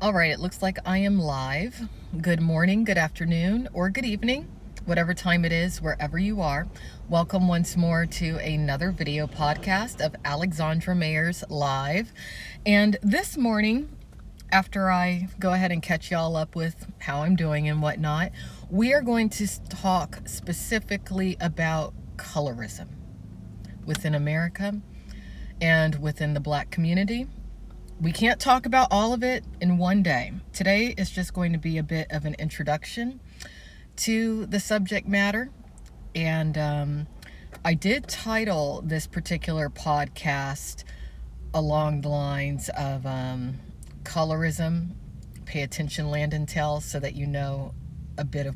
All right, it looks like I am live. Good morning, good afternoon, or good evening, whatever time it is, wherever you are. Welcome once more to another video podcast of Alexandra Mayer's Live. And this morning, after I go ahead and catch y'all up with how I'm doing and whatnot, we are going to talk specifically about colorism within America and within the Black community. We can't talk about all of it in one day. Today is just going to be a bit of an introduction to the subject matter. And I did title this particular podcast along the lines of colorism. Pay attention, Landon Tells, so that you know a bit of.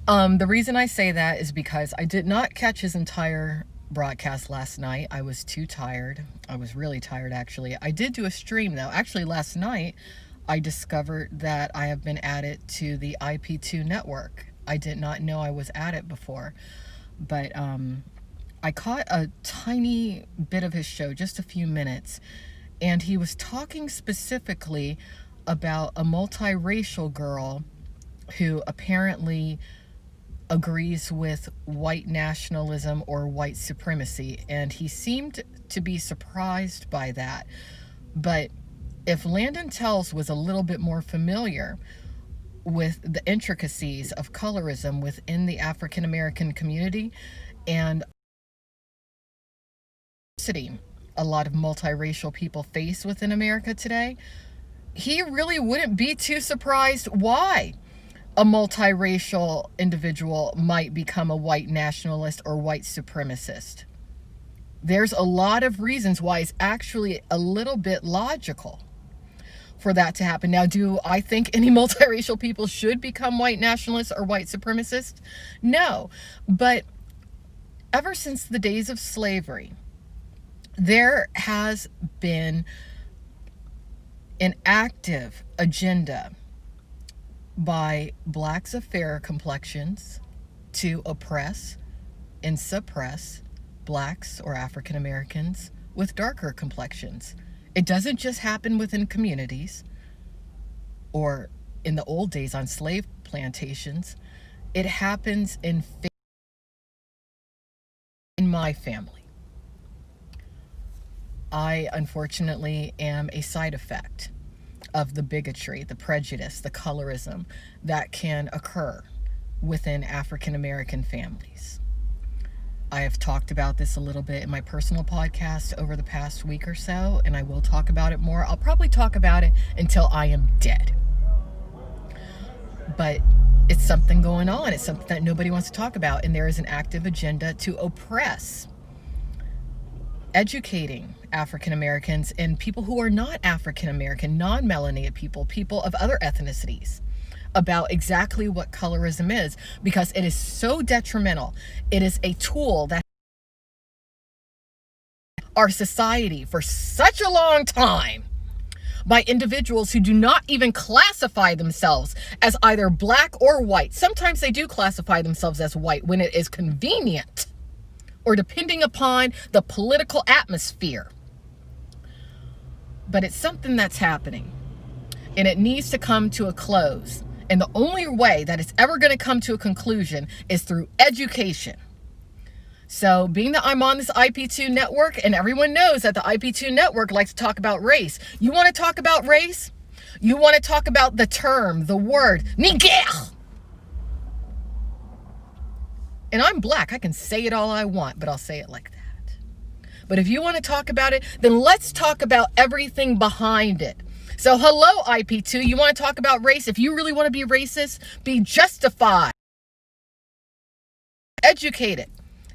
The reason I say that is because I did not catch his entire broadcast last night. I was too tired. I was really tired, actually. I did do a stream, though. Actually, last night, I discovered that I have been added to the IP2 network. I did not know I was at it before. But I caught a tiny bit of his show, just a few minutes, and he was talking specifically about a multiracial girl who apparently agrees with white nationalism or white supremacy, and he seemed to be surprised by that. But if Landon Tells was a little bit more familiar with the intricacies of colorism within the African American community and a lot of multiracial people face within America today, he really wouldn't be too surprised why a multiracial individual might become a white nationalist or white supremacist. There's a lot of reasons why it's actually a little bit logical for that to happen. Now, do I think any multiracial people should become white nationalists or white supremacists? No. But ever since the days of slavery, there has been an active agenda by blacks of fairer complexions to oppress and suppress blacks or African Americans with darker complexions. It doesn't just happen within communities or in the old days on slave plantations. It happens in my family. I unfortunately am a side effect of the bigotry, the prejudice, the colorism that can occur within African American families. I have talked about this a little bit in my personal podcast over the past week or so, and I will talk about it more. I'll probably talk about it until I am dead. But it's something going on. It's something that nobody wants to talk about, and there is an active agenda to oppress educating African Americans and people who are not African American, non-melanated people, people of other ethnicities, about exactly what colorism is, because it is so detrimental. It is a tool that our society for such a long time by individuals who do not even classify themselves as either black or white. Sometimes they do classify themselves as white when it is convenient, or depending upon the political atmosphere. But it's something that's happening, and it needs to come to a close. And the only way that it's ever going to come to a conclusion is through education. So being that I'm on this IP2 network, and everyone knows that the IP2 network likes to talk about race. You want to talk about race? You want to talk about the term, the word, nigger. And I'm black. I can say it all I want, but I'll say it like that. But if you want to talk about it, then let's talk about everything behind it. So hello, IP2. You want to talk about race? If you really want to be racist, be justified, educated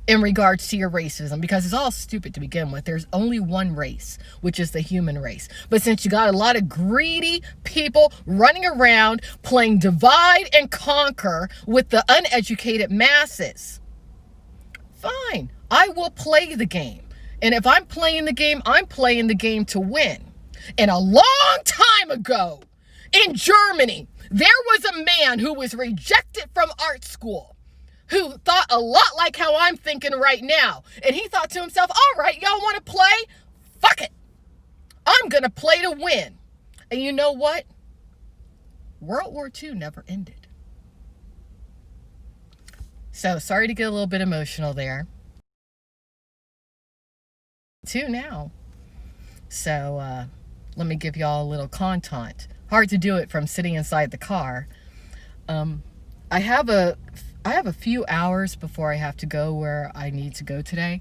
in regards to your racism, because it's all stupid to begin with. There's only one race, which is the human race. But since you got a lot of greedy people running around playing divide and conquer with the uneducated masses, fine, I will play the game. And if I'm playing the game, I'm playing the game to win. And a long time ago in Germany, there was a man who was rejected from art school, who thought a lot like how I'm thinking right now. And he thought to himself, all right, y'all want to play? Fuck it. I'm going going to play to win. And you know what? World War II never ended. So sorry to get a little bit emotional there. Too now. So let me give y'all a little content. Hard to do it from sitting inside the car. I have a few hours before I have to go where I need to go today.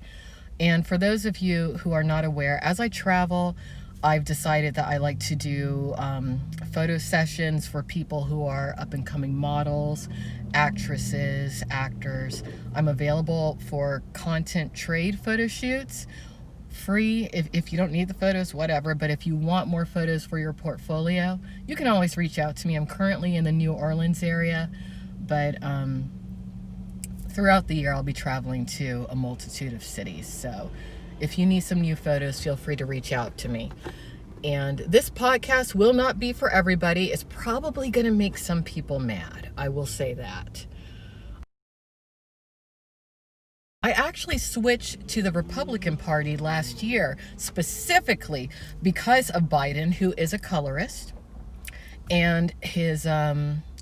And for those of you who are not aware, as I travel, I've decided that I like to do photo sessions for people who are up and coming models, actresses, actors. I'm available for content trade photo shoots, free if you don't need the photos, whatever. But if you want more photos for your portfolio, you can always reach out to me. I'm currently in the New Orleans area, but throughout the year I'll be traveling to a multitude of cities. So if you need some new photos, feel free to reach out to me. And this podcast will not be for everybody. It's probably going to make some people mad. I will say that. I actually switched to the Republican Party last year, specifically because of Biden, who is a colorist, and his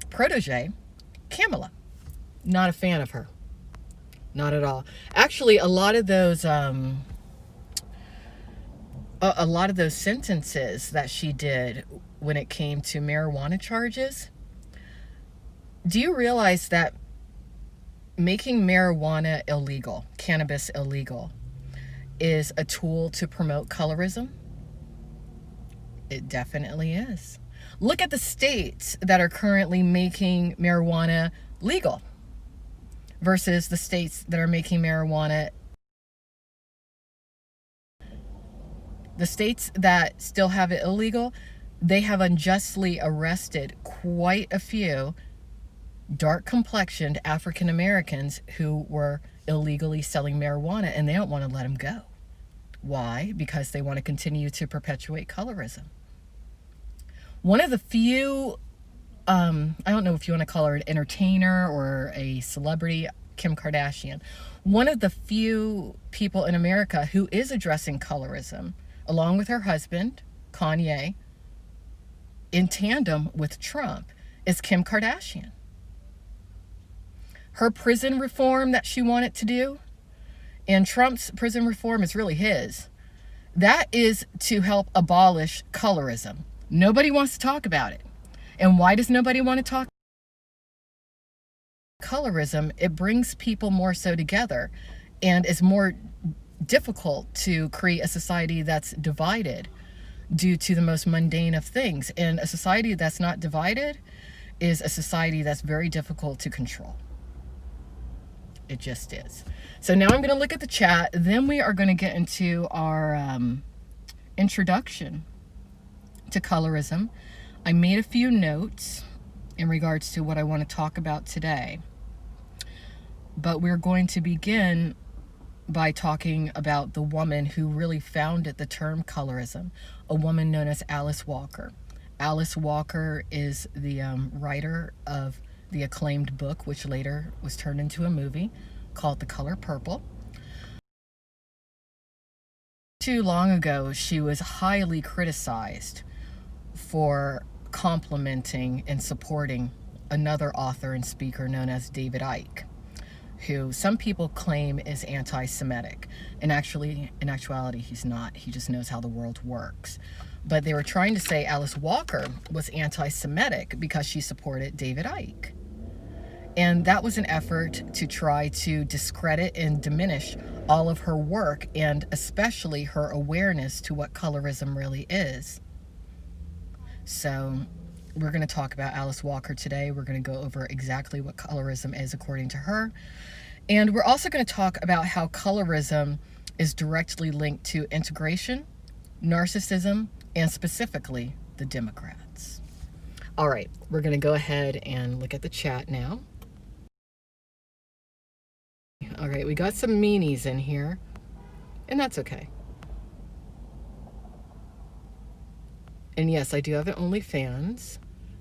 protege, Kamala. Not a fan of her. Not at all. Actually, a lot of those sentences that she did when it came to marijuana charges. Do you realize that making marijuana illegal, cannabis illegal, is a tool to promote colorism? It definitely is. Look at the states that are currently making marijuana legal versus the states that are making marijuana. The states that still have it illegal, they have unjustly arrested quite a few dark complexioned African Americans who were illegally selling marijuana, and they don't want to let them go. Why? Because they want to continue to perpetuate colorism. One of the few, I don't know if you want to call her an entertainer or a celebrity, Kim Kardashian, one of the few people in America who is addressing colorism, along with her husband, Kanye, in tandem with Trump, is Kim Kardashian. Her prison reform that she wanted to do, and Trump's prison reform is really his, that is to help abolish colorism. Nobody wants to talk about it. And why does nobody want to talk? Colorism, it brings people more so together, and is more difficult to create a society that's divided due to the most mundane of things. And a society that's not divided is a society that's very difficult to control. It just is. So now I'm going to look at the chat. Then we are going to get into our introduction to colorism. I made a few notes in regards to what I want to talk about today. But we're going to begin by talking about the woman who really founded the term colorism, a woman known as Alice Walker. Alice Walker is the writer of the acclaimed book, which later was turned into a movie called The Color Purple. Too long ago, she was highly criticized for complimenting and supporting another author and speaker known as David Icke, who some people claim is anti-Semitic. And actually, in actuality, he's not. He just knows how the world works. But they were trying to say Alice Walker was anti-Semitic because she supported David Icke. And that was an effort to try to discredit and diminish all of her work, and especially her awareness to what colorism really is. So we're going to talk about Alice Walker today. We're going to go over exactly what colorism is according to her. And we're also going to talk about how colorism is directly linked to integration, narcissism, and specifically the Democrats. All right, we're going to go ahead and look at the chat now. All right, we got some meanies in here, and that's okay. And yes, I do have an OnlyFans.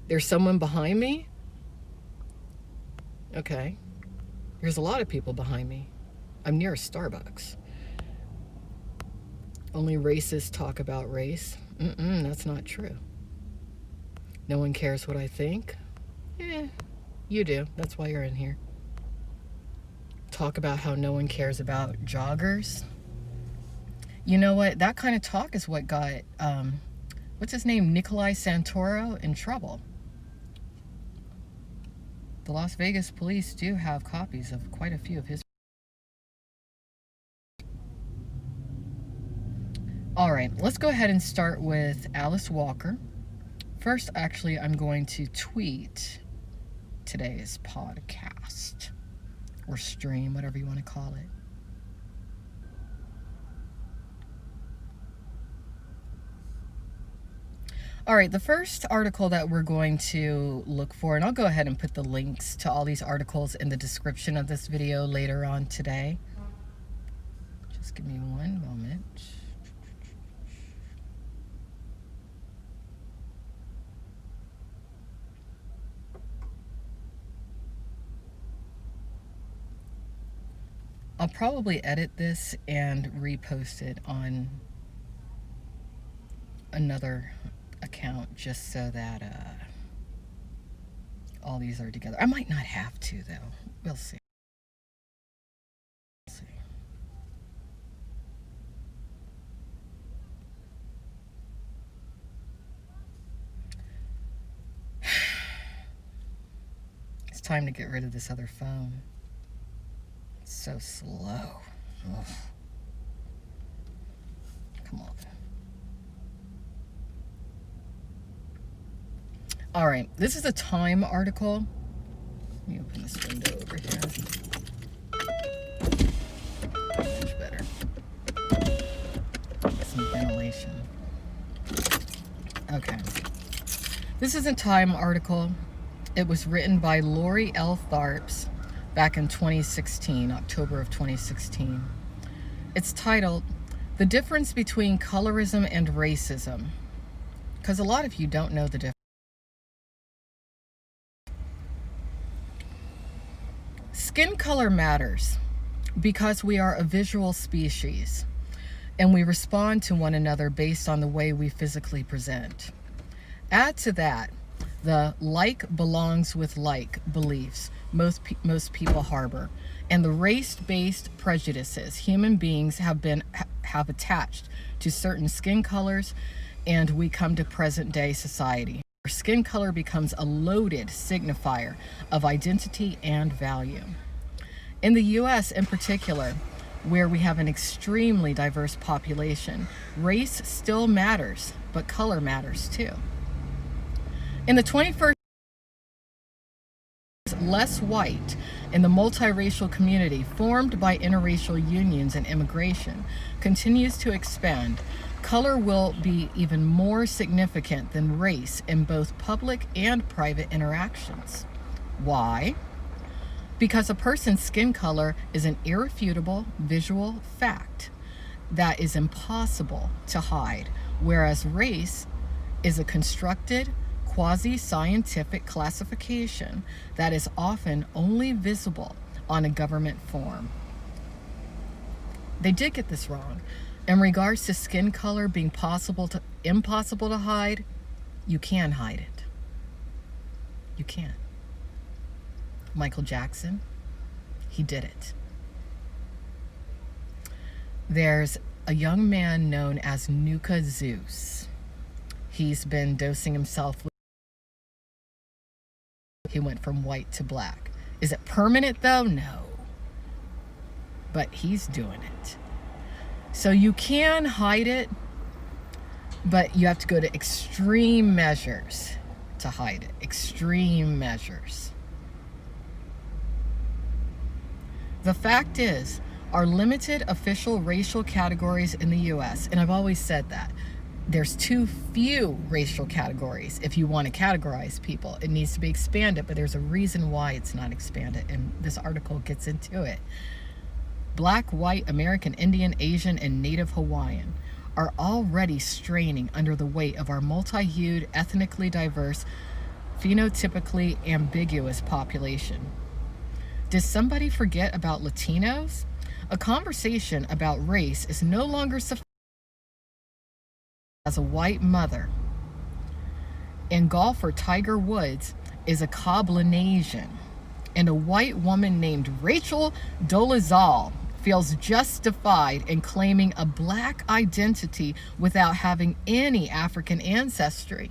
There's someone behind me. Okay. There's a lot of people behind me. I'm near a Starbucks. Only racists talk about race. That's not true. No one cares what I think. You do. That's why you're in here. Talk about how no one cares about joggers. You know what? That kind of talk is what got, what's his name? Nikolai Santoro in trouble. The Las Vegas police do have copies of quite a few of his. All right, let's go ahead and start with Alice Walker. First, actually, I'm going to tweet today's podcast or stream, whatever you want to call it. All right, the first article that we're going to look for, and I'll go ahead and put the links to all these articles in the description of this video later on today. Just give me one moment. I'll probably edit this and repost it on another account just so that all these are together. I might not have to, though. We'll see. It's time to get rid of this other phone. It's so slow. Ugh. Come on. All right, this is a Time article. Let me open this window over here. Much better. Get some ventilation. Okay. This is a Time article. It was written by Lori L. Tharps back in 2016, October of 2016. It's titled, "The Difference Between Colorism and Racism," because a lot of you don't know the difference. Skin color matters because we are a visual species and we respond to one another based on the way we physically present. Add to that the like belongs with like beliefs most people harbor, and the race-based prejudices human beings have attached to certain skin colors, and we come to present-day society. Skin color becomes a loaded signifier of identity and value. In the U.S. in particular, where we have an extremely diverse population, race still matters, but color matters too. In the 21st, less white in the multiracial community formed by interracial unions and immigration continues to expand. Color will be even more significant than race in both public and private interactions. Why? Because a person's skin color is an irrefutable visual fact that is impossible to hide, whereas race is a constructed, quasi-scientific classification that is often only visible on a government form. They did get this wrong. In regards to skin color being impossible to hide, you can hide it. You can. Michael Jackson, he did it. There's a young man known as Nuka Zeus. He's been dosing himself with. He went from white to black. Is it permanent though? No. But he's doing it. So you can hide it, but you have to go to extreme measures to hide it. Extreme measures. The fact is, our limited official racial categories in the U.S., and I've always said that, there's too few racial categories. If you want to categorize people, it needs to be expanded, but there's a reason why it's not expanded, and this article gets into it. Black, white, American, Indian, Asian, and Native Hawaiian are already straining under the weight of our multi-hued, ethnically diverse, phenotypically ambiguous population. Did somebody forget about Latinos? A conversation about race is no longer sufficient as a white mother, and golfer Tiger Woods is a Cablinasian, and a white woman named Rachel Dolezal feels justified in claiming a black identity without having any African ancestry.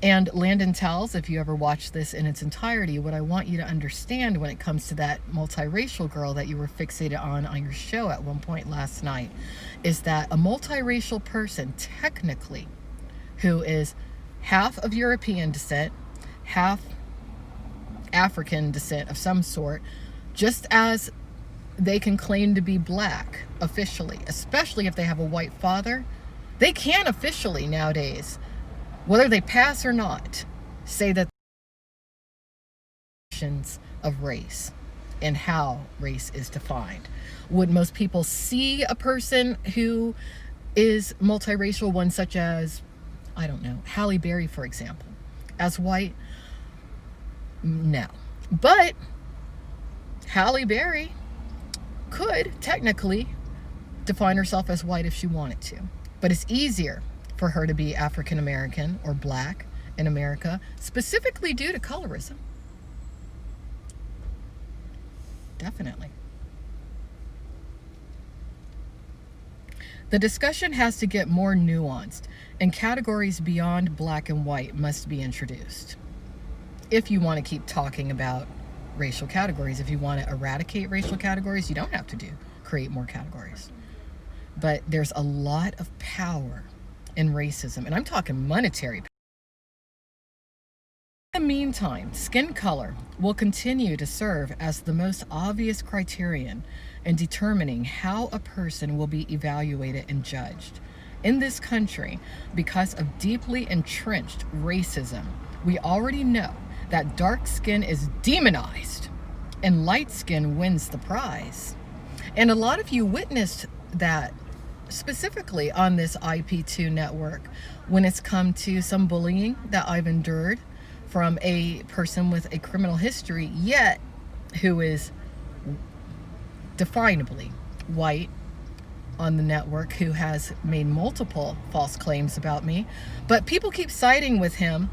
And Landon Tells, if you ever watch this in its entirety, what I want you to understand when it comes to that multiracial girl that you were fixated on your show at one point last night, is that a multiracial person, technically, who is half of European descent, half African descent of some sort, just as they can claim to be black officially, especially if they have a white father, they can officially nowadays, whether they pass or not, say that of race and how race is defined. Would most people see a person who is multiracial, one such as, I don't know, Halle Berry, for example, as white? No. But Halle Berry could technically define herself as white if she wanted to. But it's easier for her to be African American or black in America, specifically due to colorism. Definitely. The discussion has to get more nuanced, and categories beyond black and white must be introduced. If you want to keep talking about racial categories, if you want to eradicate racial categories, you don't have to create more categories. But there's a lot of power in racism, and I'm talking monetary power. In the meantime, skin color will continue to serve as the most obvious criterion in determining how a person will be evaluated and judged. In this country, because of deeply entrenched racism, we already know that dark skin is demonized and light skin wins the prize. And a lot of you witnessed that specifically on this IP2 network when it's come to some bullying that I've endured from a person with a criminal history, yet who is definably white on the network, who has made multiple false claims about me. But people keep siding with him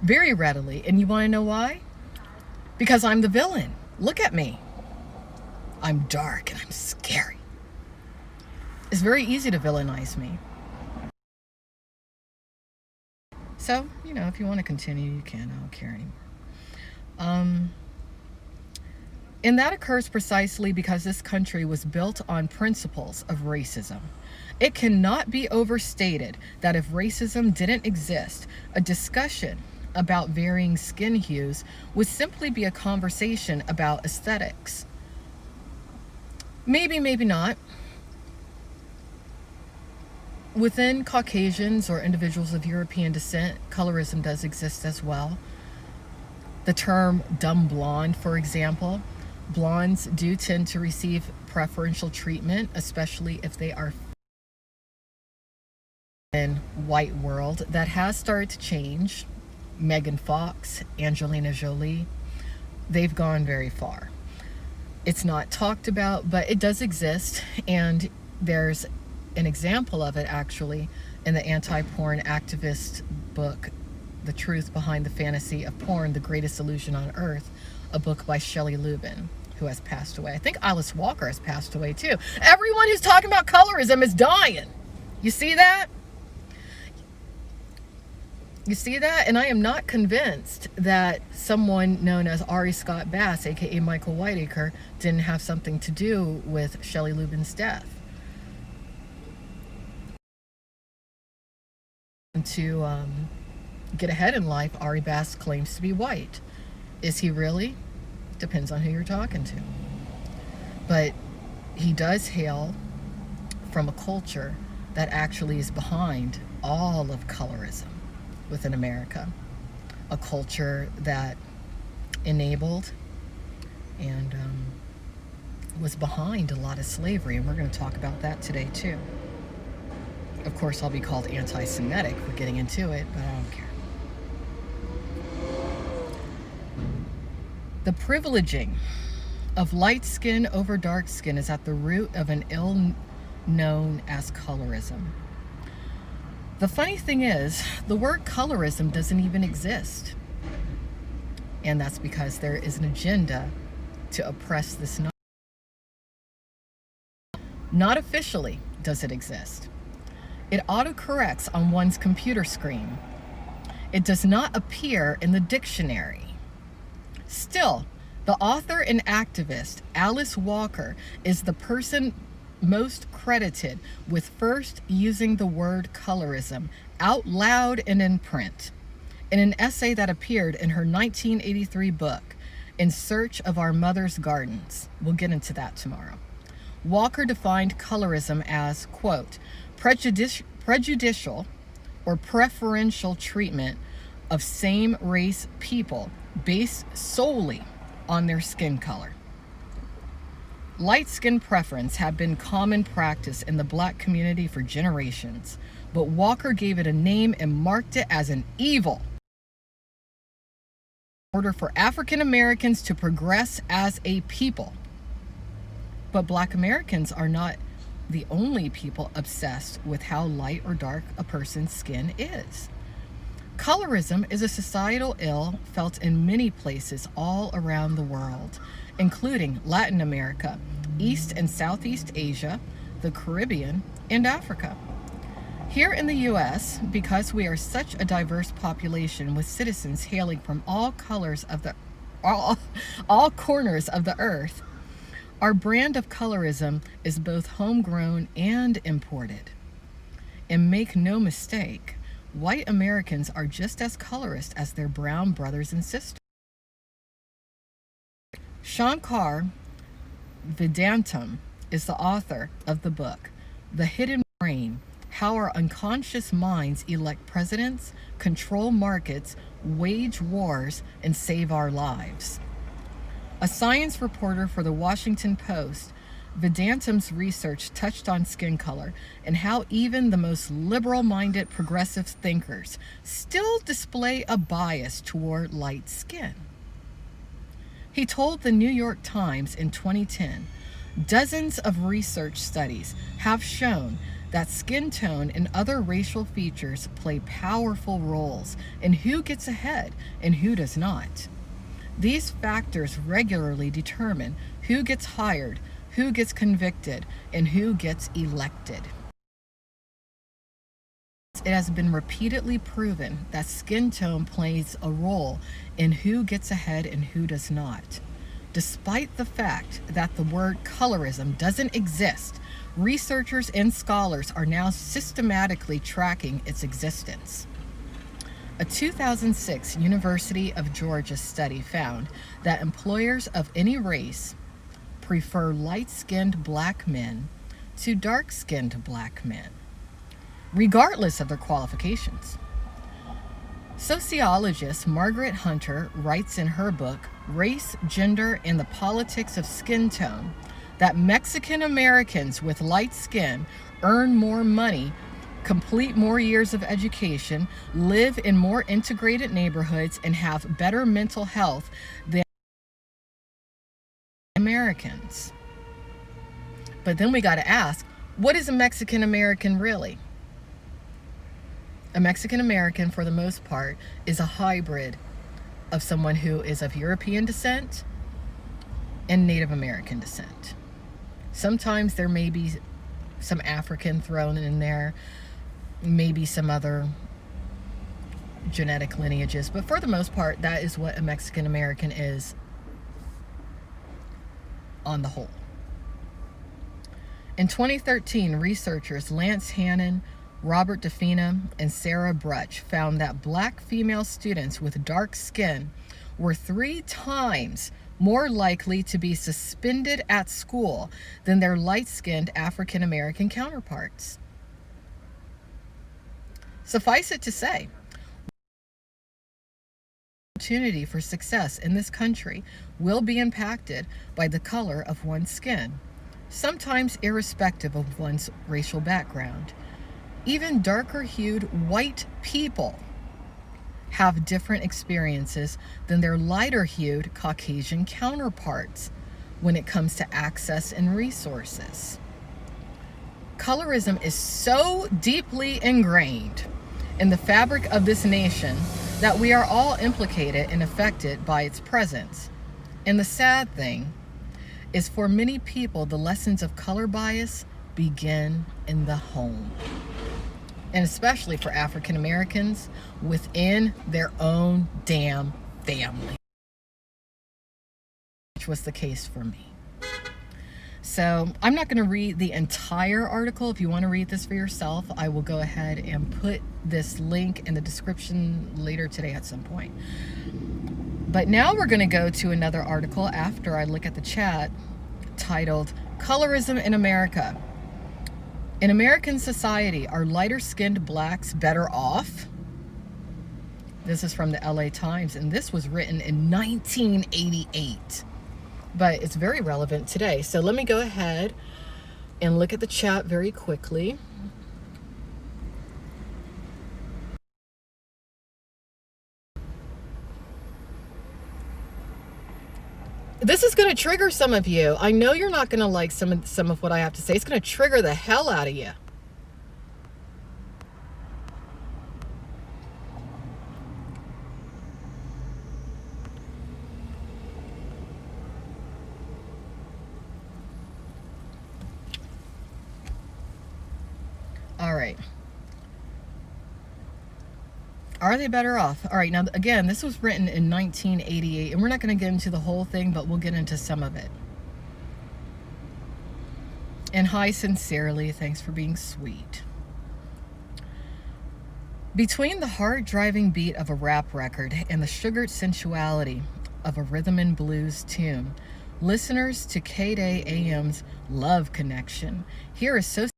very readily. And you want to know why? Because I'm the villain. Look at me. I'm dark and I'm scary. It's very easy to villainize me. So, if you want to continue, you can. I don't care anymore. And that occurs precisely because this country was built on principles of racism. It cannot be overstated that if racism didn't exist, a discussion about varying skin hues would simply be a conversation about aesthetics. Maybe, maybe not. Within Caucasians or individuals of European descent, colorism does exist as well. The term dumb blonde, for example, blondes do tend to receive preferential treatment, especially if they are in white world. That has started to change. Megan Fox, Angelina Jolie, they've gone very far. It's not talked about, but it does exist, and there's an example of it actually in the anti-porn activist book, The Truth Behind the Fantasy of Porn, The Greatest Illusion on Earth, a book by Shelley Lubin, who has passed away. I think Alice Walker has passed away too. Everyone who's talking about colorism is dying. You see that? You see that? And I am not convinced that someone known as Ari Scott Bass, aka Michael Whiteacre, didn't have something to do with Shelley Lubin's death. To get ahead in life, Ari Bass claims to be white. Is he really? Depends on who you're talking to. But he does hail from a culture that actually is behind all of colorism within America. A culture that enabled and was behind a lot of slavery. And we're going to talk about that today too. Of course, I'll be called anti-Semitic for getting into it, but I don't care. The privileging of light skin over dark skin is at the root of an known as colorism. The funny thing is, the word colorism doesn't even exist. And that's because there is an agenda to oppress this. Not officially does it exist. It autocorrects on one's computer screen. It does not appear in the dictionary. Still, the author and activist Alice Walker is the person most credited with first using the word colorism out loud and in print in an essay that appeared in her 1983 book, In Search of Our Mother's Gardens. We'll get into that tomorrow. Walker defined colorism as, quote, prejudicial or preferential treatment of same-race people based solely on their skin color. Light skin preference had been common practice in the black community for generations, but Walker gave it a name and marked it as an evil in order for African Americans to progress as a people. But black Americans are not the only people obsessed with how light or dark a person's skin is. Colorism is a societal ill felt in many places all around the world, including Latin America, East and Southeast Asia, the Caribbean, and Africa. Here in the U.S., because we are such a diverse population with citizens hailing from all corners of the earth, our brand of colorism is both homegrown and imported. And make no mistake, white Americans are just as colorist as their brown brothers and sisters. Shankar Vedantam is the author of the book, The Hidden Brain: How Our Unconscious Minds Elect Presidents, Control Markets, Wage Wars, and Save Our Lives. A science reporter for the Washington Post, Vedantam's research touched on skin color and how even the most liberal-minded progressive thinkers still display a bias toward light skin. He told the New York Times in 2010, dozens of research studies have shown that skin tone and other racial features play powerful roles in who gets ahead and who does not. These factors regularly determine who gets hired, who gets convicted, and who gets elected. It has been repeatedly proven that skin tone plays a role in who gets ahead and who does not. Despite the fact that the word colorism doesn't exist, researchers and scholars are now systematically tracking its existence. A 2006 University of Georgia study found that employers of any race prefer light-skinned black men to dark-skinned black men, regardless of their qualifications. Sociologist Margaret Hunter writes in her book, Race, Gender, and the Politics of Skin Tone, that Mexican Americans with light skin earn more money, complete more years of education, live in more integrated neighborhoods, and have better mental health than Americans. But then we got to ask, what is a Mexican American really? A Mexican American, for the most part, is a hybrid of someone who is of European descent and Native American descent. Sometimes there may be some African thrown in there, maybe some other genetic lineages, but for the most part, that is what a Mexican American is on the whole. In 2013, researchers Lance Hannon, Robert DeFina, and Sarah Bruch found that black female students with dark skin were 3 times more likely to be suspended at school than their light-skinned African American counterparts. Suffice it to say, opportunity for success in this country will be impacted by the color of one's skin, sometimes irrespective of one's racial background. Even darker-hued white people have different experiences than their lighter-hued Caucasian counterparts when it comes to access and resources. Colorism is so deeply ingrained in the fabric of this nation that we are all implicated and affected by its presence. And the sad thing is, for many people, the lessons of color bias begin in the home. And especially for African Americans, within their own damn family, which was the case for me. So I'm not going to read the entire article. If you want to read this for yourself, I will go ahead and put this link in the description later today at some point. But now we're going to go to another article after I look at the chat, titled Colorism in America. In American society, are lighter-skinned blacks better off? This is from the LA Times, and this was written in 1988. But it's very relevant today. So let me go ahead and look at the chat very quickly. This is going to trigger some of you. I know you're not going to like some of what I have to say. It's going to trigger the hell out of you. All right. Are they better off? All right, now again, this was written in 1988, and we're not going to get into the whole thing, but we'll get into some of it. And hi, sincerely, thanks for being sweet. Between the hard-driving beat of a rap record and the sugared sensuality of a rhythm and blues tune, listeners to K-Day AM's Love Connection hear associated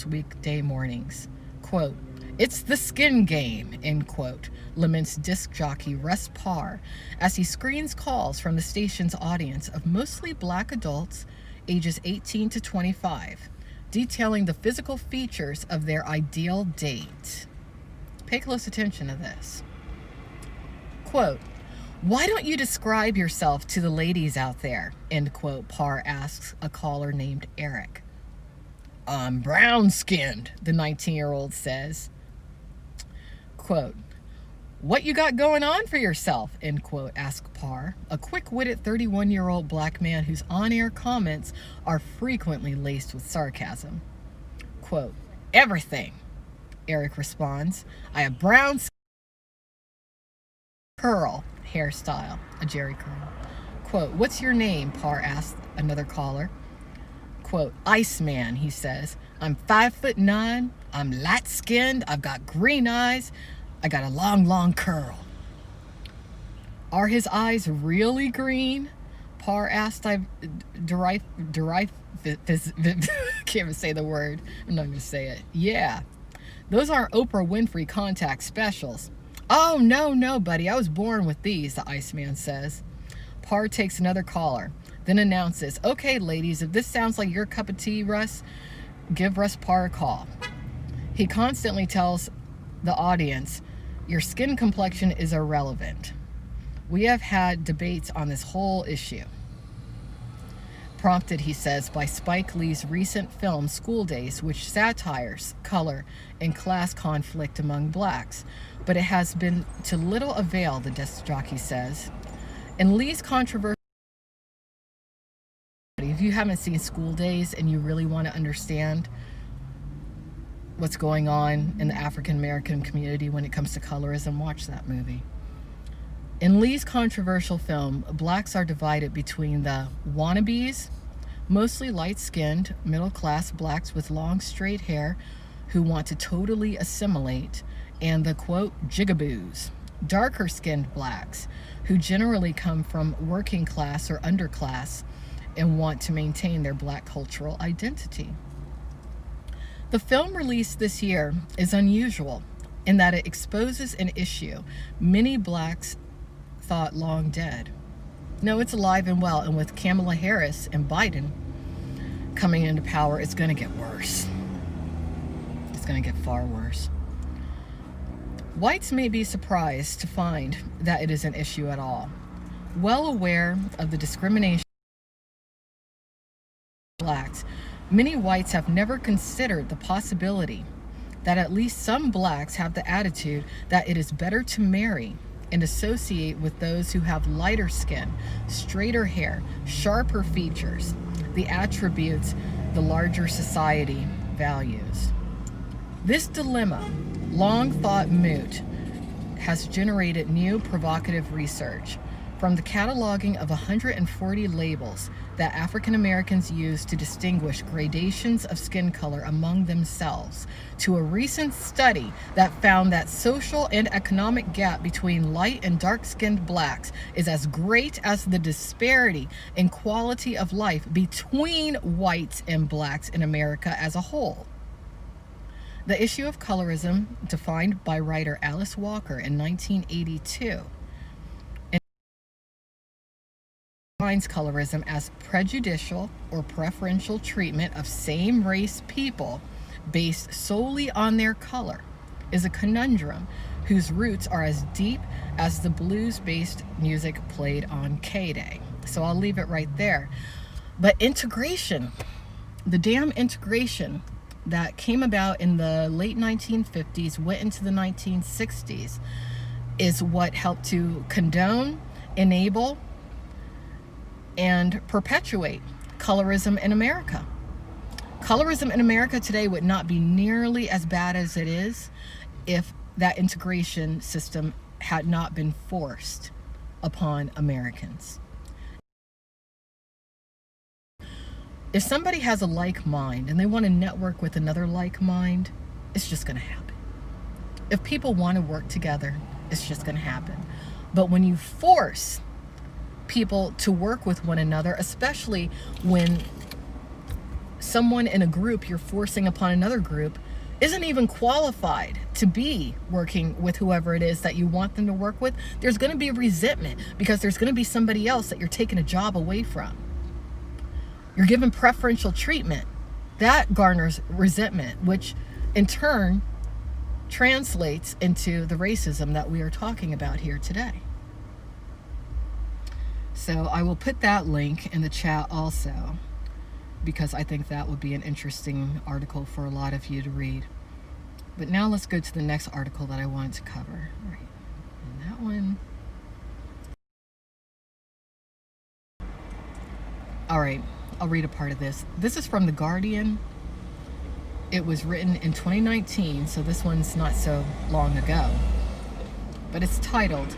weekday mornings. Quote, "It's the skin game," end quote, laments disc jockey Russ Parr as he screens calls from the station's audience of mostly black adults ages 18 to 25, detailing the physical features of their ideal date. Pay close attention to this. Quote, "Why don't you describe yourself to the ladies out there?" End quote, Parr asks a caller named Eric. "I'm brown-skinned," the 19-year-old says. Quote, "What you got going on for yourself?" End quote, asked Parr, a quick-witted 31-year-old black man whose on-air comments are frequently laced with sarcasm. Quote, "Everything," Eric responds. "I have brown skin, curl hairstyle," a jerry curl. Quote, "What's your name?" Parr asked another caller. Quote, "Iceman," he says. "I'm 5'9". I'm light-skinned. I've got green eyes. I got a long curl." Are his eyes really green? Parr asked. I can't even say the word. I'm not going to say it. Yeah. "Those aren't Oprah Winfrey contact specials." "Oh, no, buddy. I was born with these," the Iceman says. Parr takes another caller, then announces, "Okay, ladies, if this sounds like your cup of tea, Russ, give Russ Parr a call." He constantly tells the audience, "Your skin complexion is irrelevant. We have had debates on this whole issue." Prompted, he says, by Spike Lee's recent film School Days, which satires color and class conflict among blacks. But it has been to little avail, the disc jockey says. In Lee's controversial, if you haven't seen School Days and you really want to understand what's going on in the African American community when it comes to colorism, watch that movie. In Lee's controversial film, blacks are divided between the wannabes, mostly light-skinned, middle-class blacks with long, straight hair who want to totally assimilate, and the, quote, jigaboos, darker-skinned blacks who generally come from working class or underclass and want to maintain their black cultural identity. The film released this year is unusual in that it exposes an issue many blacks thought long dead. No, it's alive and well, and with Kamala Harris and Biden coming into power, it's going to get worse. It's going to get far worse. Whites may be surprised to find that it is an issue at all. Well aware of the discrimination blacks Many whites have never considered the possibility that at least some blacks have the attitude that it is better to marry and associate with those who have lighter skin, straighter hair, sharper features, the attributes the larger society values. This dilemma, long thought moot, has generated new provocative research, from the cataloging of 140 labels that African Americans use to distinguish gradations of skin color among themselves, to a recent study that found that social and economic gap between light and dark-skinned blacks is as great as the disparity in quality of life between whites and blacks in America as a whole. The issue of colorism, defined by writer Alice Walker in 1982, defines colorism as prejudicial or preferential treatment of same-race people based solely on their color, is a conundrum whose roots are as deep as the blues-based music played on K-Day. So I'll leave it right there. But integration, the damn integration that came about in the late 1950s, went into the 1960s, is what helped to condone, enable, and perpetuate colorism in America. Colorism in America today would not be nearly as bad as it is if that integration system had not been forced upon Americans. If somebody has a like mind and they want to network with another like mind, it's just going to happen. If people want to work together, it's just going to happen. But when you force people to work with one another, especially when someone in a group you're forcing upon another group isn't even qualified to be working with whoever it is that you want them to work with, there's going to be resentment because there's going to be somebody else that you're taking a job away from. You're given preferential treatment. That garners resentment, which in turn translates into the racism that we are talking about here today. So I will put that link in the chat also, because I think that would be an interesting article for a lot of you to read. But now let's go to the next article that I wanted to cover. All right, and that one. All right, I'll read a part of this. This is from The Guardian. It was written in 2019, so this one's not so long ago. But it's titled,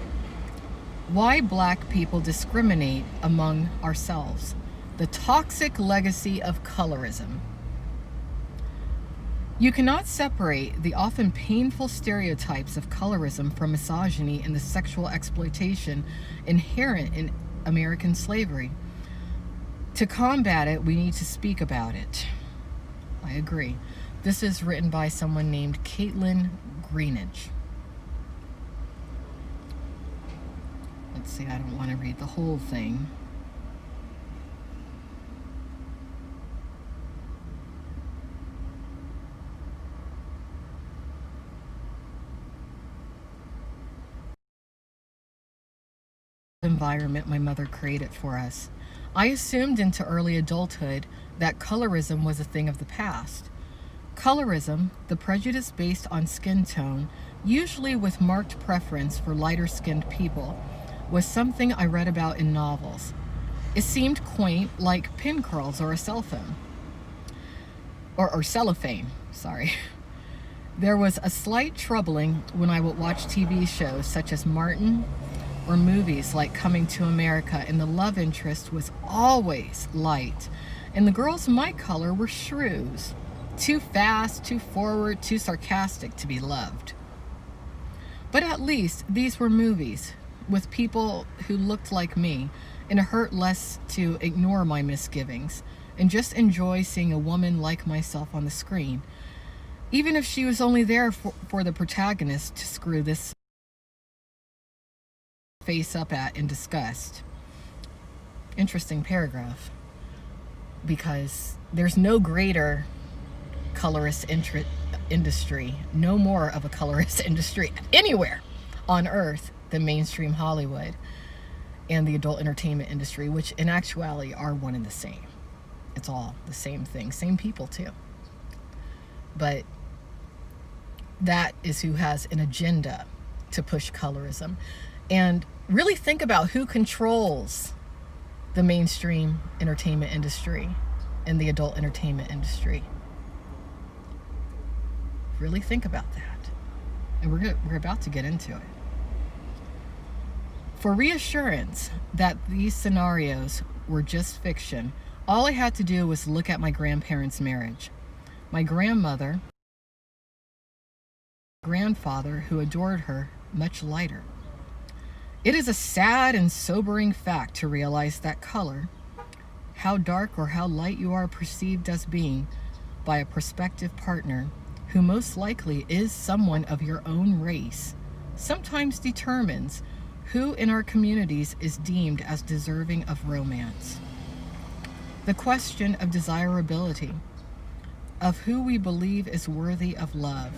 "Why Black People Discriminate Among Ourselves: The Toxic Legacy of Colorism." You cannot separate the often painful stereotypes of colorism from misogyny and the sexual exploitation inherent in American slavery. To combat it, we need to speak about it. I agree. This is written by someone named Caitlin Greenidge. Let's see, I don't want to read the whole thing. Environment my mother created for us. I assumed into early adulthood that colorism was a thing of the past. Colorism, the prejudice based on skin tone, usually with marked preference for lighter-skinned people, was something I read about in novels. It seemed quaint, like pin curls or a cell phone. Or cellophane, sorry. There was a slight troubling when I would watch TV shows such as Martin, or movies like Coming to America, and the love interest was always light, and the girls my color were shrews, too fast, too forward, too sarcastic to be loved. But at least these were movies with people who looked like me, and it hurt less to ignore my misgivings and just enjoy seeing a woman like myself on the screen, even if she was only there for the protagonist to screw this face up at in disgust. Interesting paragraph, because there's no greater colorist industry, no more of a colorist industry anywhere on earth than mainstream Hollywood and the adult entertainment industry, which in actuality are one and the same. It's all the same thing, same people too. But that is who has an agenda to push colorism. And really think about who controls the mainstream entertainment industry and the adult entertainment industry. Really think about that. And we're about to get into it. For reassurance that these scenarios were just fiction, all I had to do was look at my grandparents' marriage. My grandmother, grandfather who adored her, much lighter. It is a sad and sobering fact to realize that color, how dark or how light you are perceived as being by a prospective partner, who most likely is someone of your own race, sometimes determines who in our communities is deemed as deserving of romance. The question of desirability, of who we believe is worthy of love,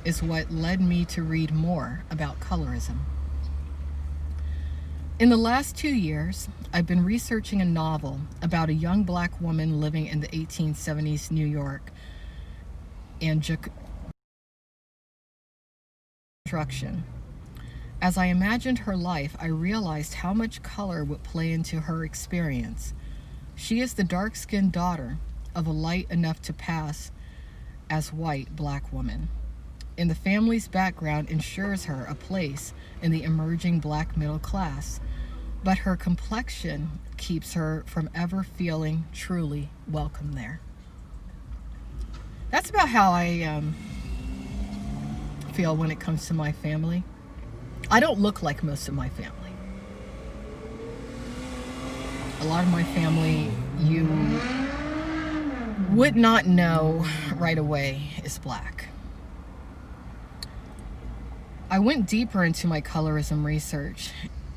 is what led me to read more about colorism. In the last 2 years, I've been researching a novel about a young black woman living in the 1870s New York and construction. As I imagined her life, I realized how much color would play into her experience. She is the dark-skinned daughter of a light enough to pass as white black woman, and the family's background ensures her a place in the emerging black middle class, but her complexion keeps her from ever feeling truly welcome there. That's about how I feel when it comes to my family. I don't look like most of my family. A lot of my family you would not know right away is black. I went deeper into my colorism research,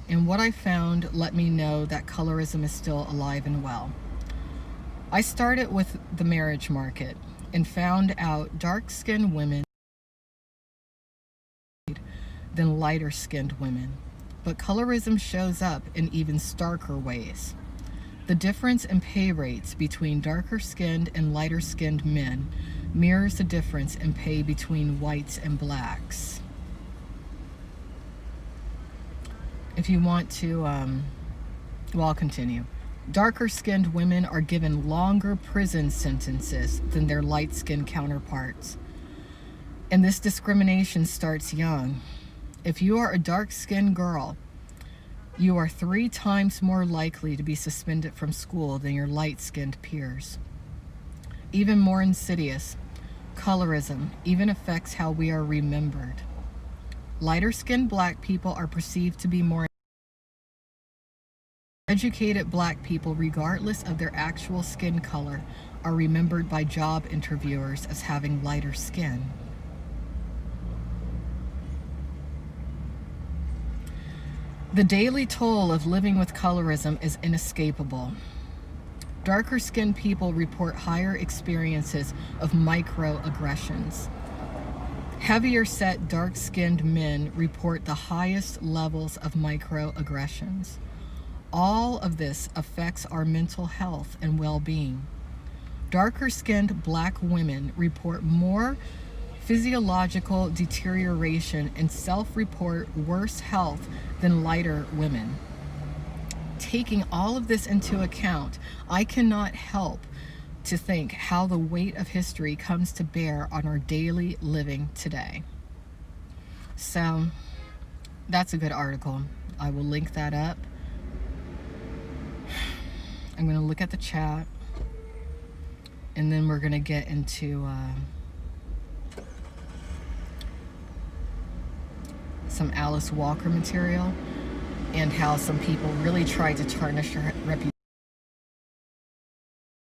and what I found let me know that colorism is still alive and well. I started with the marriage market and found out dark-skinned women than lighter-skinned women, but colorism shows up in even starker ways. The difference in pay rates between darker-skinned and lighter-skinned men mirrors the difference in pay between whites and blacks. If you want to, I'll continue. Darker-skinned women are given longer prison sentences than their light-skinned counterparts. And this discrimination starts young. If you are a dark-skinned girl, you are 3 times more likely to be suspended from school than your light-skinned peers. Even more insidious, colorism even affects how we are remembered. Lighter-skinned black people are perceived to be more educated. Black people, regardless of their actual skin color, are remembered by job interviewers as having lighter skin. The daily toll of living with colorism is inescapable. Darker-skinned people report higher experiences of microaggressions. Heavier-set, dark-skinned men report the highest levels of microaggressions. All of this affects our mental health and well-being. Darker-skinned black women report more physiological deterioration and self-report worse health than lighter women. Taking all of this into account, I cannot help to think how the weight of history comes to bear on our daily living today. So that's a good article. I will link that up. I'm going to look at the chat, and then we're going to get into some Alice Walker material and how some people really tried to tarnish her reputation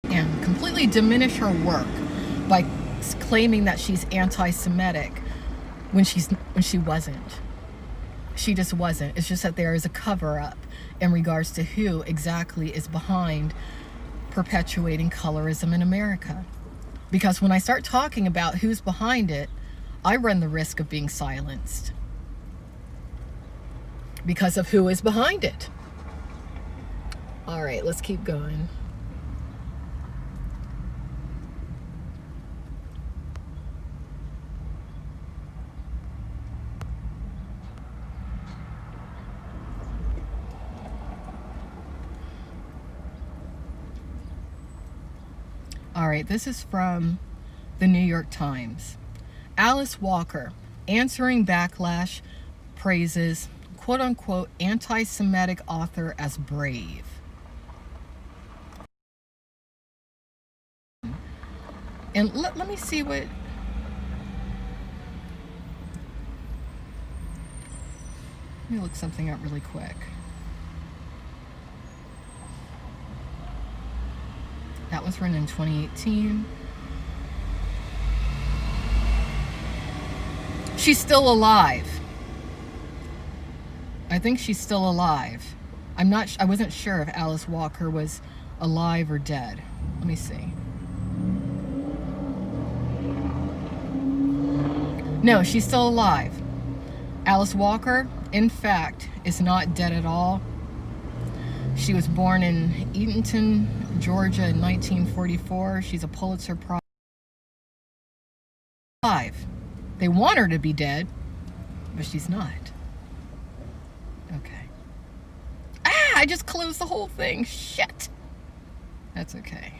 and completely diminish her work by claiming that she's anti-Semitic when she wasn't. She just wasn't. It's just that there is a cover-up in regards to who exactly is behind perpetuating colorism in America. Because when I start talking about who's behind it, I run the risk of being silenced because of who is behind it. All right, let's keep going. All right, this is from the New York Times. Alice Walker, answering backlash, praises quote-unquote anti-Semitic author as brave. And let me see what... Let me look something up really quick. That was written in 2018. She's still alive. I think she's still alive. I wasn't sure if Alice Walker was alive or dead. Let me see. No, she's still alive. Alice Walker, in fact, is not dead at all. She was born in Eatonton, Georgia in 1944. She's a Pulitzer Prize. Alive. They want her to be dead, but she's not. Okay. I just closed the whole thing. Shit. That's okay.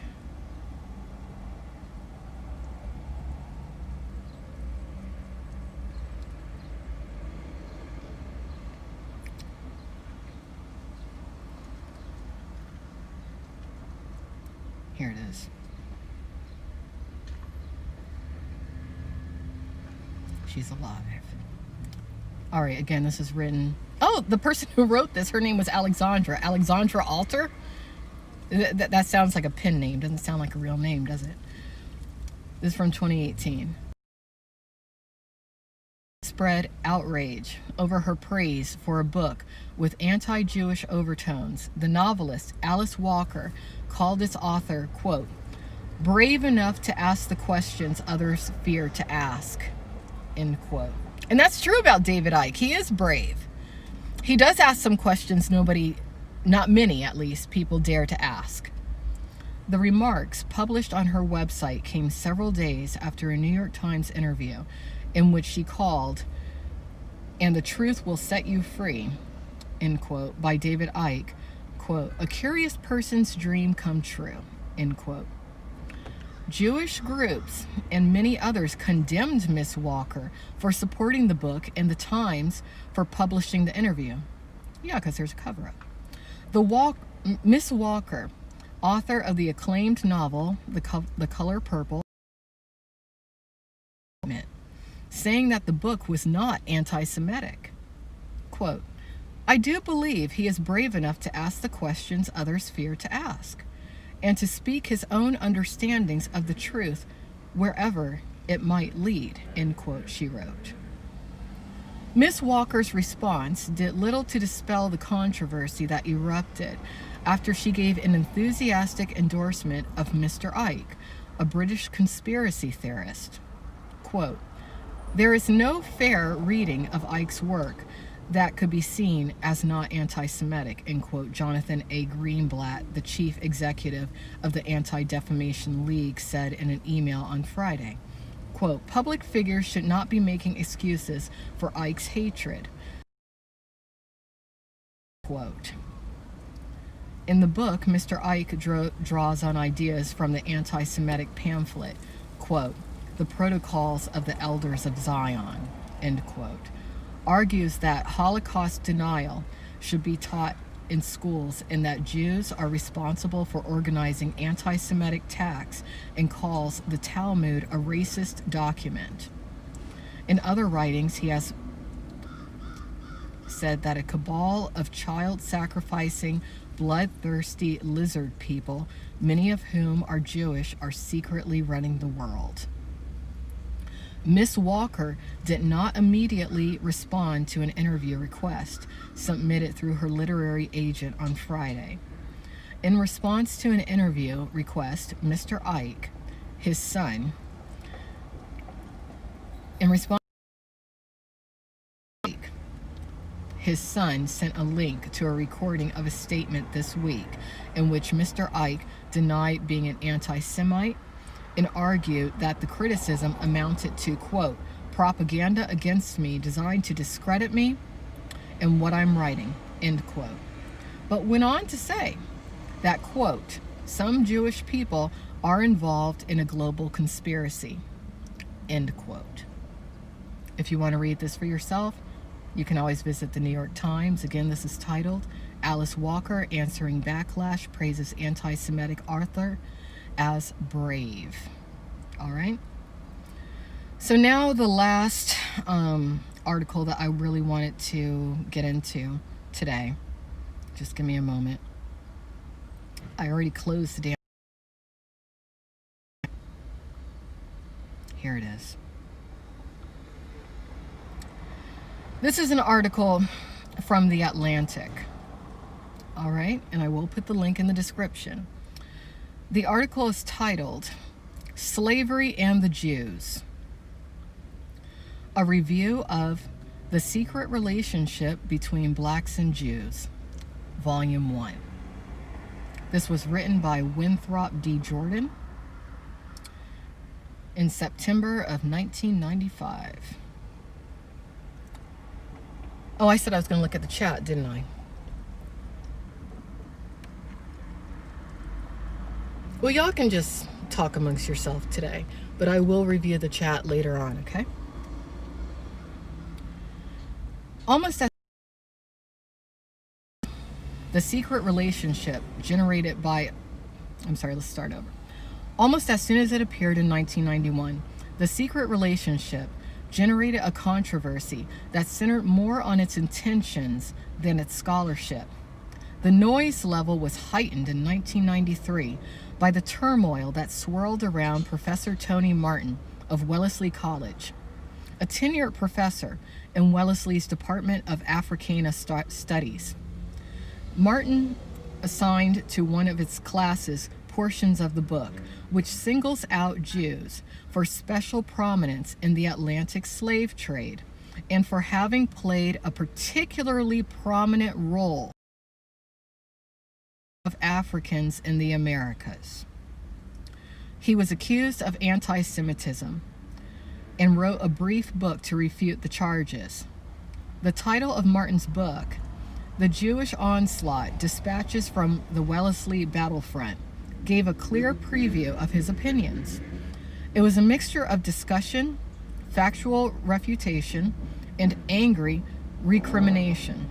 Here it is. She's alive. All right, again, this is written... Oh, the person who wrote this, her name was Alexandra. Alexandra Alter? That sounds like a pen name. Doesn't sound like a real name, does it? This is from 2018. Spread outrage over her praise for a book with anti-Jewish overtones. The novelist, Alice Walker, called its author, quote, brave enough to ask the questions others fear to ask, end quote. And that's true about David Icke. He is brave. He does ask some questions not many at least, people dare to ask. The remarks published on her website came several days after a New York Times interview in which she called, and the truth will set you free, end quote, by David Icke, quote, a curious person's dream come true, end quote. Jewish groups and many others condemned Miss Walker for supporting the book and the Times for publishing the interview. Yeah, because there's a cover-up. Miss Walker, author of the acclaimed novel, The Color Purple, saying that the book was not anti-Semitic. Quote, I do believe he is brave enough to ask the questions others fear to ask, and to speak his own understandings of the truth wherever it might lead, end quote, she wrote. Miss Walker's response did little to dispel the controversy that erupted after she gave an enthusiastic endorsement of Mr. Icke, a British conspiracy theorist. Quote, there is no fair reading of Icke's work that could be seen as not anti-Semitic, end quote, Jonathan A. Greenblatt, the chief executive of the Anti-Defamation League, said in an email on Friday. Quote, public figures should not be making excuses for Icke's hatred. Quote. In the book, Mr. Icke draws on ideas from the anti-Semitic pamphlet, quote, The Protocols of the Elders of Zion, end quote, argues that Holocaust denial should be taught in schools and that Jews are responsible for organizing anti-Semitic attacks, and calls the Talmud a racist document. In other writings, he has said that a cabal of child-sacrificing, bloodthirsty lizard people, many of whom are Jewish, are secretly running the world. Miss Walker did not immediately respond to an interview request submitted through her literary agent on Friday. In response to an interview request, Mr. Icke, his son, his son sent a link to a recording of a statement this week in which Mr. Icke denied being an anti-Semite and argued that the criticism amounted to, quote, propaganda against me designed to discredit me and what I'm writing, end quote. But went on to say that, quote, some Jewish people are involved in a global conspiracy, end quote. If you want to read this for yourself, you can always visit the New York Times. Again, this is titled, Alice Walker Answering Backlash Praises Anti-Semitic Author as Brave. All right. So now the last article that I really wanted to get into today. Just give me a moment. I already closed the damn. Here it is. This is an article from The Atlantic. All right, and I will put the link in the description. The article is titled, Slavery and the Jews. A review of The Secret Relationship Between Blacks and Jews, Volume 1. This was written by Winthrop D. Jordan in September of 1995. Oh, I said I was going to look at the chat, didn't I? Well, y'all can just talk amongst yourself today, but I will review the chat later on, okay? Almost as the secret relationship generated by, let's start over. Almost as soon as it appeared in 1991, the secret relationship generated a controversy that centered more on its intentions than its scholarship. The noise level was heightened in 1993 by the turmoil that swirled around Professor Tony Martin of Wellesley College, a tenured professor in Wellesley's Department of Africana Studies. Martin assigned to one of its classes portions of the book, which singles out Jews for special prominence in the Atlantic slave trade and for having played a particularly prominent role of Africans in the Americas. He was accused of anti-Semitism and wrote a brief book to refute the charges. The title of Martin's book, The Jewish Onslaught, Dispatches from the Wellesley Battlefront, gave a clear preview of his opinions. It was a mixture of discussion, factual refutation, and angry recrimination.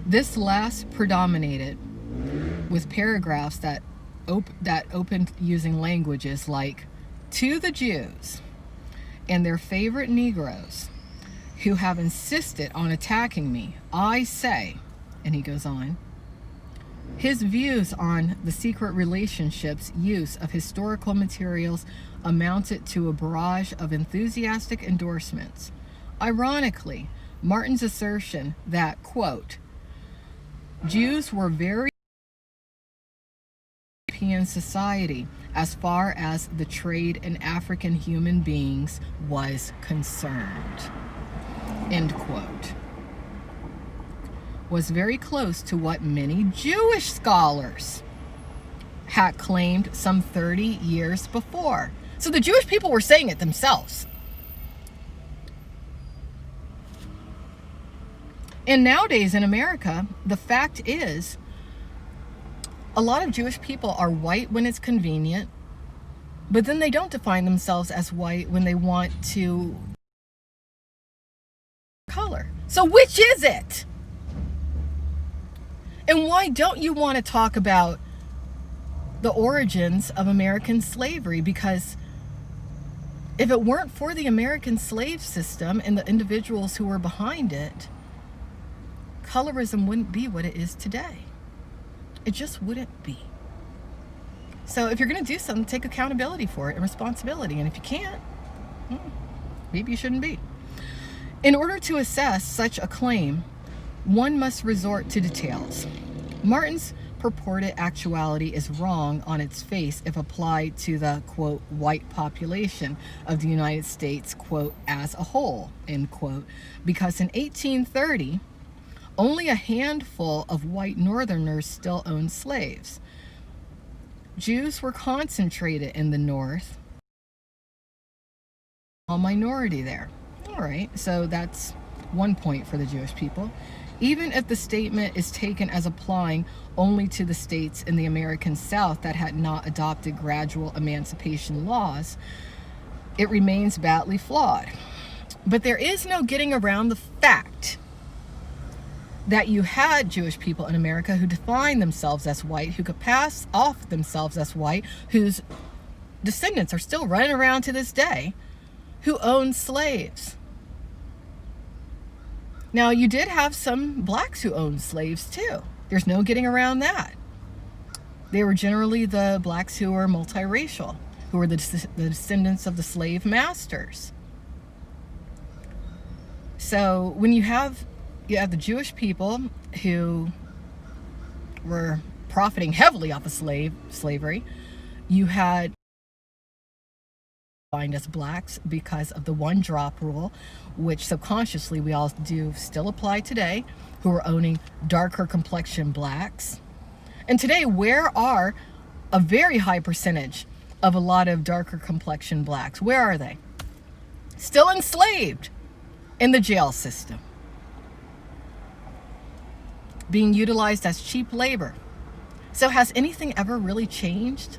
This last predominated, with paragraphs that opened using languages like, to the Jews and their favorite Negroes who have insisted on attacking me, I say, and he goes on, his views on the secret relationship's use of historical materials amounted to a barrage of enthusiastic endorsements. Ironically, Martin's assertion that, quote, Jews were very European society as far as the trade in African human beings was concerned, end quote, was very close to what many Jewish scholars had claimed some 30 years before. So the Jewish people were saying it themselves. And nowadays in America, the fact is, a lot of Jewish people are white when it's convenient, but then they don't define themselves as white when they want to color. So which is it? And why don't you want to talk about the origins of American slavery? Because if it weren't for the American slave system and the individuals who were behind it, colorism wouldn't be what it is today. It just wouldn't be. So if you're going to do something, take accountability for it and responsibility. And if you can't, maybe you shouldn't be. In order to assess such a claim, one must resort to details. Martin's purported actuality is wrong on its face if applied to the, quote, white population of the United States, quote, as a whole, end quote, because in 1830, only a handful of white Northerners still owned slaves. Jews were concentrated in the North, a minority there. All right, so that's one point for the Jewish people. Even if the statement is taken as applying only to the states in the American South that had not adopted gradual emancipation laws, it remains badly flawed. But there is no getting around the fact that you had Jewish people in America who defined themselves as white, who could pass off themselves as white, whose descendants are still running around to this day, who owned slaves. Now, you did have some blacks who owned slaves too. There's no getting around that. They were generally the blacks who were multiracial, who were the descendants of the slave masters. So when you have the Jewish people who were profiting heavily off of slavery, you had defined as blacks because of the one drop rule, which subconsciously we all do still apply today, who are owning darker complexion blacks. And today, where are a very high percentage of a lot of darker complexion blacks? Where are they? Still enslaved in the jail system, being utilized as cheap labor. So has anything ever really changed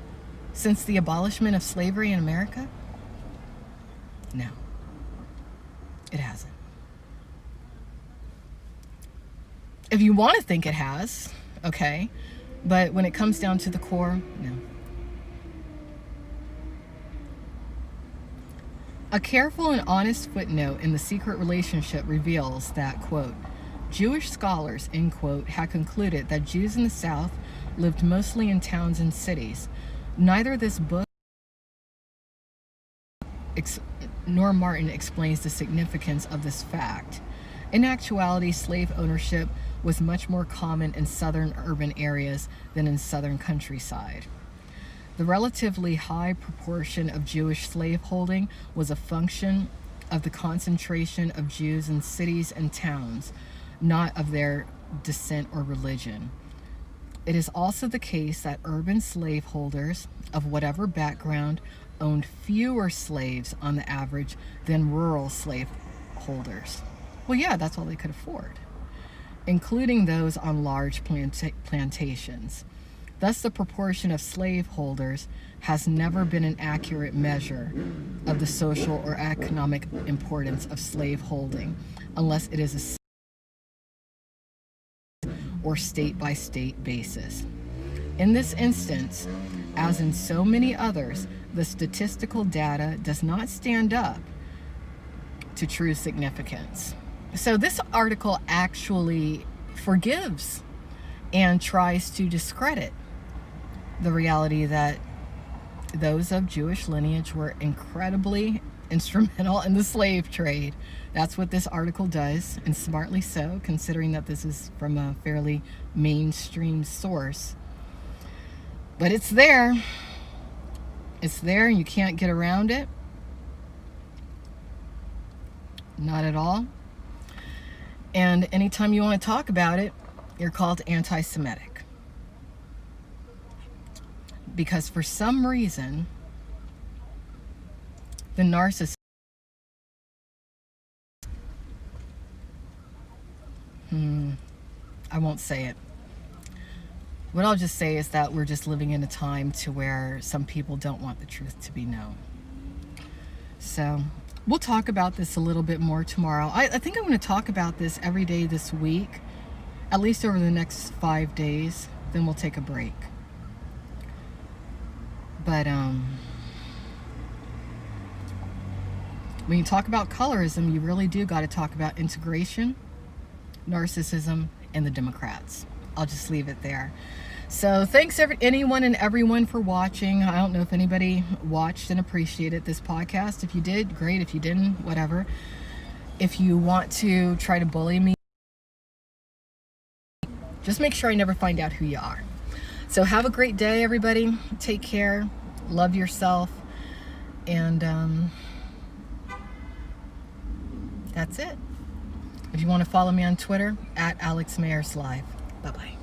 since the abolishment of slavery in America? No, it hasn't. If you want to think it has, okay, but when it comes down to the core, no. A careful and honest footnote in The Secret Relationship reveals that, quote, Jewish scholars, end quote, had concluded that Jews in the South lived mostly in towns and cities. Neither this book nor Martin explains the significance of this fact. In actuality, slave ownership was much more common in southern urban areas than in southern countryside. The relatively high proportion of Jewish slaveholding was a function of the concentration of Jews in cities and towns, not of their descent or religion. It is also the case that urban slaveholders of whatever background owned fewer slaves on the average than rural slaveholders. Well, yeah, that's all they could afford, including those on large plantations. Thus, the proportion of slaveholders has never been an accurate measure of the social or economic importance of slaveholding, unless it is a or state-by-state basis. In this instance, as in so many others, the statistical data does not stand up to true significance. So this article actually forgives and tries to discredit the reality that those of Jewish lineage were incredibly instrumental in the slave trade. That's what this article does, and smartly so, considering that this is from a fairly mainstream source. But it's there. It's there, and you can't get around it. Not at all. And anytime you want to talk about it, you're called anti-Semitic. Because for some reason, the narcissist, I won't say it. What I'll just say is that we're just living in a time to where some people don't want the truth to be known. So we'll talk about this a little bit more tomorrow. I think I'm going to talk about this every day this week, at least over the next 5 days. Then we'll take a break. But when you talk about colorism, you really do got to talk about integration, narcissism, and the Democrats. I'll just leave it there. So thanks anyone and everyone for watching. I don't know if anybody watched and appreciated this podcast. If you did, great. If you didn't, whatever. If you want to try to bully me, just make sure I never find out who you are. So have a great day, everybody. Take care. Love yourself. And that's it. If you want to follow me on Twitter, @AlexMayersLive. Bye-bye.